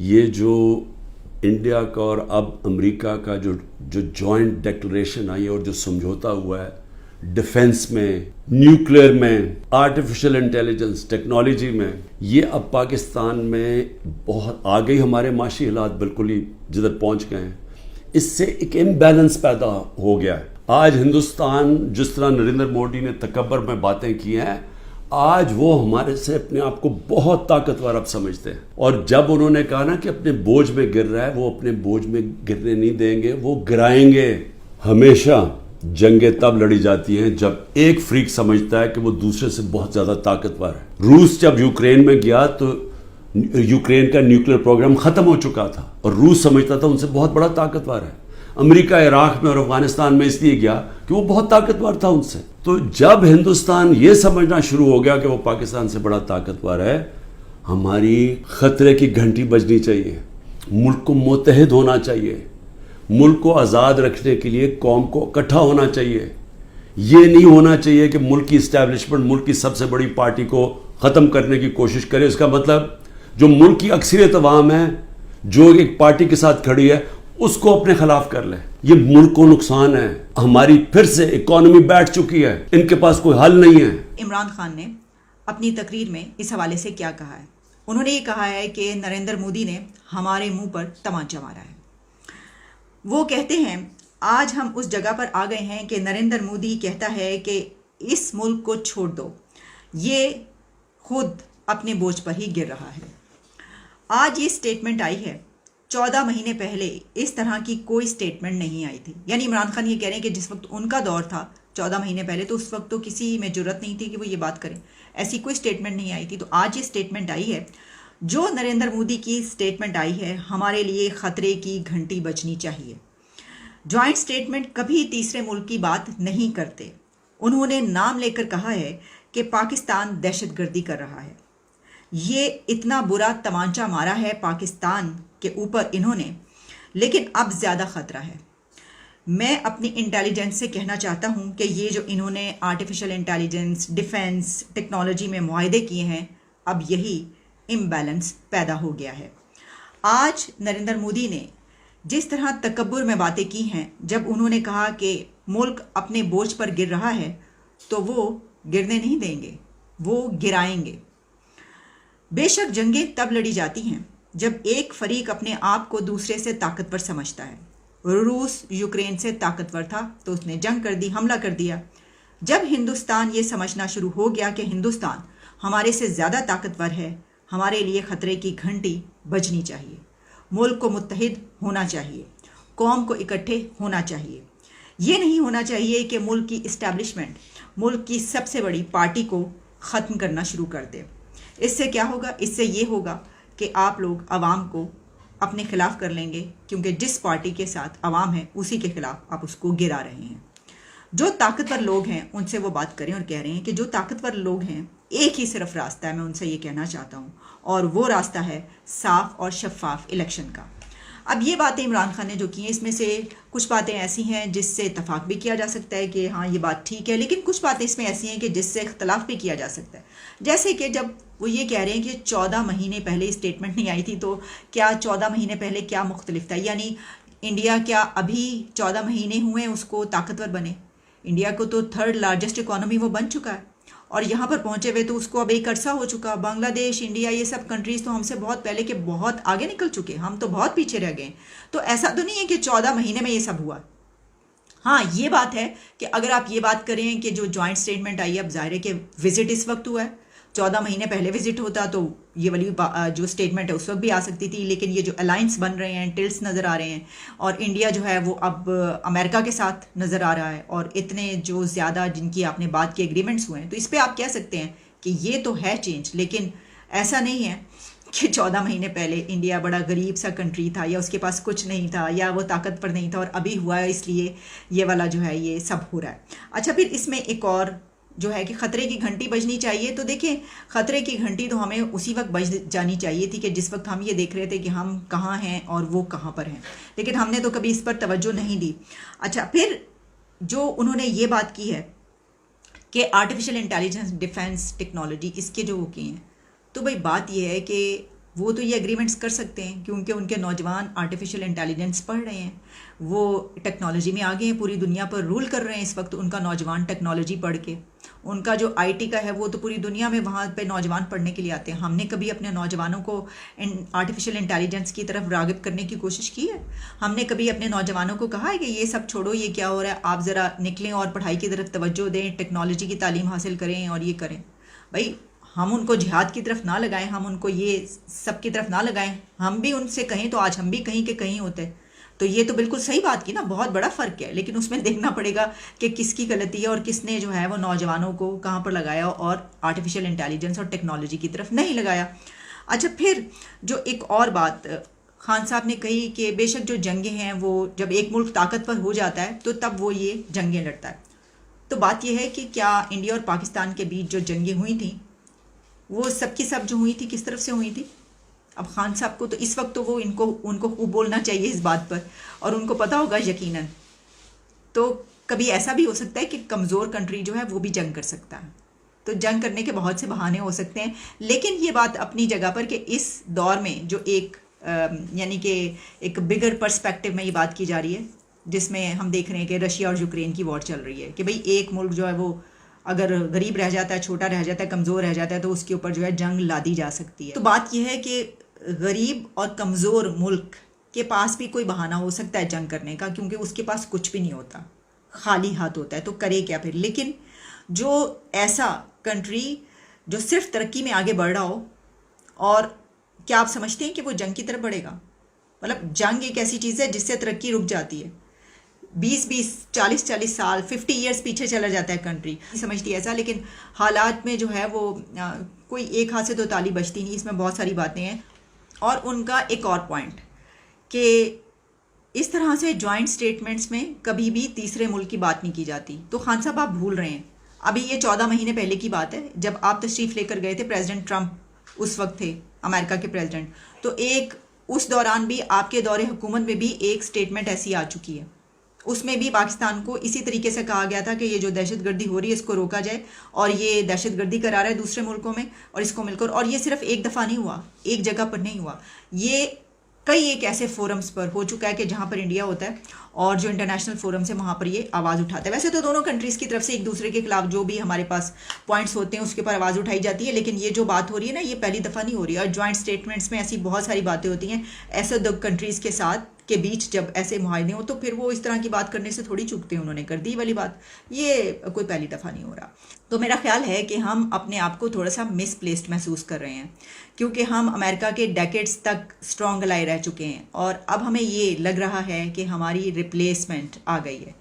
یہ جو انڈیا کا اور اب امریکہ کا جو جوائنٹ ڈیکلریشن آئی ہے اور جو سمجھوتا ہوا ہے ڈیفنس میں، نیوکلیئر میں، آرٹیفیشل انٹیلیجنس ٹیکنالوجی میں، یہ اب پاکستان میں بہت آگے ہمارے معاشی حالات بالکل ہی جدھر پہنچ گئے ہیں، اس سے ایک امبیلنس پیدا ہو گیا ہے۔ آج ہندوستان جس طرح نریندر مودی نے تکبر میں باتیں کی ہیں، آج وہ ہمارے سے اپنے آپ کو بہت طاقتور اب سمجھتے ہیں، اور جب انہوں نے کہا نا کہ اپنے بوجھ میں گر رہا ہے، وہ اپنے بوجھ میں گرنے نہیں دیں گے، وہ گرائیں گے۔ ہمیشہ جنگیں تب لڑی جاتی ہیں جب ایک فریق سمجھتا ہے کہ وہ دوسرے سے بہت زیادہ طاقتور ہے۔ روس جب یوکرین میں گیا تو یوکرین کا نیوکلیئر پروگرام ختم ہو چکا تھا اور روس سمجھتا تھا ان سے بہت بڑا طاقتور ہے۔ امریکہ عراق میں اور افغانستان میں اس لیے گیا کہ وہ بہت طاقتور تھا ان سے۔ تو جب ہندوستان یہ سمجھنا شروع ہو گیا کہ وہ پاکستان سے بڑا طاقتور ہے، ہماری خطرے کی گھنٹی بجنی چاہیے، ملک کو متحد ہونا چاہیے، ملک کو آزاد رکھنے کے لیے قوم کو اکٹھا ہونا چاہیے۔ یہ نہیں ہونا چاہیے کہ ملک کی اسٹیبلشمنٹ ملک کی سب سے بڑی پارٹی کو ختم کرنے کی کوشش کرے۔ اس کا مطلب جو ملک کی اکثریت عوام ہے جو ایک پارٹی کے ساتھ کھڑی ہے اس کو اپنے خلاف کر لے، یہ ملک کو نقصان ہے۔ ہماری پھر سے اکانومی بیٹھ چکی ہے، ان کے پاس کوئی حل نہیں ہے۔ عمران خان نے اپنی تقریر میں اس حوالے سے کیا کہا ہے؟ انہوں نے یہ کہا ہے کہ نریندر مودی نے ہمارے منہ پر تمانچہ مارا ہے۔ وہ کہتے ہیں آج ہم اس جگہ پر آ گئے ہیں کہ نریندر مودی کہتا ہے کہ اس ملک کو چھوڑ دو، یہ خود اپنے بوجھ پر ہی گر رہا ہے۔ آج یہ سٹیٹمنٹ آئی ہے، 14 مہینے پہلے اس طرح کی کوئی سٹیٹمنٹ نہیں آئی تھی۔ یعنی عمران خان یہ کہہ رہے ہیں کہ جس وقت ان کا دور تھا 14 مہینے پہلے، تو اس وقت تو کسی میں جرت نہیں تھی کہ وہ یہ بات کریں، ایسی کوئی سٹیٹمنٹ نہیں آئی تھی۔ تو آج یہ سٹیٹمنٹ آئی ہے، جو نریندر مودی کی سٹیٹمنٹ آئی ہے، ہمارے لیے خطرے کی گھنٹی بجنی چاہیے۔ جوائنٹ سٹیٹمنٹ کبھی تیسرے ملک کی بات نہیں کرتے۔ انہوں نے نام لے کر کہا ہے کہ پاکستان دہشت گردی کر رہا ہے۔ یہ اتنا برا تمانچہ مارا ہے پاکستان کے اوپر انہوں نے، لیکن اب زیادہ خطرہ ہے۔ میں اپنی انٹیلیجنس سے کہنا چاہتا ہوں کہ یہ جو انہوں نے آرٹیفیشل انٹیلیجنس، ڈیفنس، ٹیکنالوجی میں معاہدے کیے ہیں، اب یہی امبیلنس پیدا ہو گیا ہے۔ آج نریندر مودی نے جس طرح تکبر میں باتیں کی ہیں، جب انہوں نے کہا کہ ملک اپنے بوجھ پر گر رہا ہے، تو وہ گرنے نہیں دیں گے، وہ گرائیں گے۔ بے شک جنگیں تب لڑی جاتی ہیں جب ایک فریق اپنے آپ کو دوسرے سے طاقتور سمجھتا ہے۔ روس یوکرین سے طاقتور تھا تو اس نے جنگ کر دی، حملہ کر دیا۔ جب ہندوستان یہ سمجھنا شروع ہو گیا کہ ہندوستان ہمارے سے زیادہ طاقتور ہے، ہمارے لیے خطرے کی گھنٹی بجنی چاہیے، ملک کو متحد ہونا چاہیے، قوم کو اکٹھے ہونا چاہیے۔ یہ نہیں ہونا چاہیے کہ ملک کی اسٹیبلشمنٹ ملک کی سب سے بڑی پارٹی کو ختم کرنا شروع کر دے۔ اس سے کیا ہوگا؟ اس سے یہ ہوگا کہ آپ لوگ عوام کو اپنے خلاف کر لیں گے، کیونکہ جس پارٹی کے ساتھ عوام ہے اسی کے خلاف آپ اس کو گرا رہے ہیں۔ جو طاقتور لوگ ہیں ان سے وہ بات کریں اور کہہ رہے ہیں کہ جو طاقتور لوگ ہیں، ایک ہی صرف راستہ ہے، میں ان سے یہ کہنا چاہتا ہوں، اور وہ راستہ ہے صاف اور شفاف الیکشن کا۔ اب یہ باتیں عمران خان نے جو کی ہیں، اس میں سے کچھ باتیں ایسی ہیں جس سے اتفاق بھی کیا جا سکتا ہے کہ ہاں یہ بات ٹھیک ہے، لیکن کچھ باتیں اس میں ایسی ہیں کہ جس سے اختلاف بھی کیا جا سکتا ہے۔ جیسے کہ جب وہ یہ کہہ رہے ہیں کہ 14 مہینے پہلے اسٹیٹمنٹ نہیں آئی تھی، تو کیا 14 مہینے پہلے کیا مختلف تھا؟ یعنی انڈیا کیا ابھی 14 مہینے ہوئے اس کو طاقتور بنے؟ انڈیا کو تو 3rd لارجسٹ اکانومی وہ بن چکا ہے، اور یہاں پر پہنچے ہوئے تو اس کو اب ایک عرصہ ہو چکا۔ بنگلہ دیش، انڈیا، یہ سب کنٹریز تو ہم سے بہت پہلے کے بہت آگے نکل چکے، ہم تو بہت پیچھے رہ گئے۔ تو ایسا تو نہیں ہے کہ 14 مہینے میں یہ سب ہوا۔ ہاں یہ بات ہے کہ اگر آپ یہ بات کریں کہ جو جوائنٹ سٹیٹمنٹ آئی ہے، اب ظاہر ہے کہ وزٹ اس وقت ہوا ہے، 14 مہینے پہلے وزٹ ہوتا تو یہ والی جو سٹیٹمنٹ ہے اس وقت بھی آ سکتی تھی، لیکن یہ جو الائنس بن رہے ہیں، ٹلس نظر آ رہے ہیں، اور انڈیا جو ہے وہ اب امریکہ کے ساتھ نظر آ رہا ہے، اور اتنے جو زیادہ جن کی آپ نے بات کی ایگریمنٹس ہوئے ہیں، تو اس پہ آپ کہہ سکتے ہیں کہ یہ تو ہے چینج، لیکن ایسا نہیں ہے کہ 14 مہینے پہلے انڈیا بڑا غریب سا کنٹری تھا، یا اس کے پاس کچھ نہیں تھا، یا وہ طاقتور نہیں تھا، اور ابھی ہوا ہے اس لیے یہ والا جو ہے یہ سب ہو رہا ہے۔ اچھا، پھر اس میں ایک اور جو ہے کہ خطرے کی گھنٹی بجنی چاہیے، تو دیکھیں خطرے کی گھنٹی تو ہمیں اسی وقت بج جانی چاہیے تھی کہ جس وقت ہم یہ دیکھ رہے تھے کہ ہم کہاں ہیں اور وہ کہاں پر ہیں، لیکن ہم نے تو کبھی اس پر توجہ نہیں دی۔ اچھا، پھر جو انہوں نے یہ بات کی ہے کہ آرٹیفیشل انٹیلیجنس، ڈیفنس، ٹیکنالوجی، اس کے جو وہ کی ہیں، تو بھائی بات یہ ہے کہ وہ تو یہ ایگریمنٹس کر سکتے ہیں کیونکہ ان کے نوجوان آرٹیفیشیل انٹیلیجنس پڑھ رہے ہیں, وہ ٹیکنالوجی میں آگے ہیں, پوری دنیا پر رول کر رہے ہیں اس وقت ان کا نوجوان ٹیکنالوجی پڑھ کے. ان کا جو آئی ٹی کا ہے وہ تو پوری دنیا میں وہاں پہ نوجوان پڑھنے کے لیے آتے ہیں. ہم نے کبھی اپنے نوجوانوں کو آرٹیفیشیل انٹیلیجنس کی طرف راغب کرنے کی کوشش کی ہے؟ ہم نے کبھی اپنے نوجوانوں کو کہا ہے کہ یہ سب چھوڑو, یہ کیا ہو رہا ہے, آپ ذرا نکلیں اور پڑھائی کی طرف توجہ دیں, ٹیکنالوجی کی تعلیم حاصل کریں اور یہ کریں؟ بھائی ہم ان کو جہاد کی طرف نہ لگائیں, ہم ان کو یہ سب کی طرف نہ لگائیں. ہم بھی ان سے کہیں تو آج ہم بھی کہیں کہ کہیں ہوتے. تو یہ تو بالکل صحیح بات کی نا, بہت بڑا فرق ہے, لیکن اس میں دیکھنا پڑے گا کہ کس کی غلطی ہے اور کس نے جو ہے وہ نوجوانوں کو کہاں پر لگایا اور آرٹیفیشیل انٹیلیجنس اور ٹیکنالوجی کی طرف نہیں لگایا. اچھا, پھر جو ایک اور بات خان صاحب نے کہی کہ بے شک جو جنگیں ہیں وہ جب ایک ملک طاقتور ہو جاتا ہے تو تب وہ یہ جنگیں لڑتا ہے. تو بات یہ ہے کہ کیا انڈیا اور پاکستان کے بیچ جو جنگیں ہوئی تھیں وہ سب کی سب جو ہوئی تھی کس طرف سے ہوئی تھی؟ اب خان صاحب کو تو اس وقت تو وہ ان کو خوب بولنا چاہیے اس بات پر, اور ان کو پتہ ہوگا یقیناً. تو کبھی ایسا بھی ہو سکتا ہے کہ کمزور کنٹری جو ہے وہ بھی جنگ کر سکتا ہے, تو جنگ کرنے کے بہت سے بہانے ہو سکتے ہیں. لیکن یہ بات اپنی جگہ پر کہ اس دور میں جو ایک یعنی کہ ایک بگر پرسپیکٹو میں یہ بات کی جا رہی ہے جس میں ہم دیکھ رہے ہیں کہ رشیا اور یوکرین کی وار چل رہی ہے کہ بھئی ایک ملک جو ہے وہ اگر غریب رہ جاتا ہے, چھوٹا رہ جاتا ہے, کمزور رہ جاتا ہے تو اس کے اوپر جو ہے جنگ لا دی جا سکتی ہے. تو بات یہ ہے کہ غریب اور کمزور ملک کے پاس بھی کوئی بہانہ ہو سکتا ہے جنگ کرنے کا, کیونکہ اس کے پاس کچھ بھی نہیں ہوتا, خالی ہاتھ ہوتا ہے, تو کرے کیا پھر. لیکن جو ایسا کنٹری جو صرف ترقی میں آگے بڑھ رہا ہو, اور کیا آپ سمجھتے ہیں کہ وہ جنگ کی طرف بڑھے گا؟ مطلب جنگ ایک ایسی چیز ہے جس سے ترقی رک جاتی ہے, 40 سال 50 ایئرس پیچھے چلا جاتا ہے کنٹری. سمجھتی ایسا, لیکن حالات میں جو ہے وہ کوئی ایک ہاتھ سے تو تالی بجتی نہیں, اس میں بہت ساری باتیں ہیں. اور ان کا ایک اور پوائنٹ کہ اس طرح سے جوائنٹ سٹیٹمنٹس میں کبھی بھی تیسرے ملک کی بات نہیں کی جاتی. تو خان صاحب آپ بھول رہے ہیں, ابھی یہ 14 مہینے پہلے کی بات ہے جب آپ تشریف لے کر گئے تھے, پریزیڈنٹ ٹرمپ اس وقت تھے امریکہ کے پریزیڈنٹ, تو ایک اس دوران بھی آپ کے دور حکومت میں بھی ایک سٹیٹمنٹ ایسی آ چکی ہے. اس میں بھی پاکستان کو اسی طریقے سے کہا گیا تھا کہ یہ جو دہشت گردی ہو رہی ہے اس کو روکا جائے, اور یہ دہشت گردی کرا رہا ہے دوسرے ملکوں میں اور اس کو مل کر, اور یہ صرف ایک دفعہ نہیں ہوا, ایک جگہ پر نہیں ہوا, یہ کئی ایک ایسے فورمز پر ہو چکا ہے کہ جہاں پر انڈیا ہوتا ہے اور جو انٹرنیشنل فورمز ہے وہاں پر یہ آواز اٹھاتا ہے. ویسے تو دونوں کنٹریز کی طرف سے ایک دوسرے کے خلاف جو بھی ہمارے پاس پوائنٹس ہوتے ہیں اس کے اوپر آواز اٹھائی جاتی ہے, لیکن یہ جو بات ہو رہی ہے نا یہ پہلی دفعہ نہیں ہو رہی ہے. اور جوائنٹ سٹیٹمنٹس میں ایسی بہت ساری باتیں ہوتی ہیں ایسے دو کنٹریز کے ساتھ کے بیچ, جب ایسے معاہدے ہوں تو پھر وہ اس طرح کی بات کرنے سے تھوڑی چکتے ہیں, انہوں نے کر دی والی بات, یہ کوئی پہلی دفعہ نہیں ہو رہا. تو میرا خیال ہے کہ ہم اپنے آپ کو تھوڑا سا مس پلیسڈ محسوس کر رہے ہیں کیونکہ ہم امریکہ کے ڈیکیڈز تک اسٹرانگ الائی رہ چکے ہیں, اور اب ہمیں یہ لگ رہا ہے کہ ہماری ریپلیسمنٹ آ گئی ہے.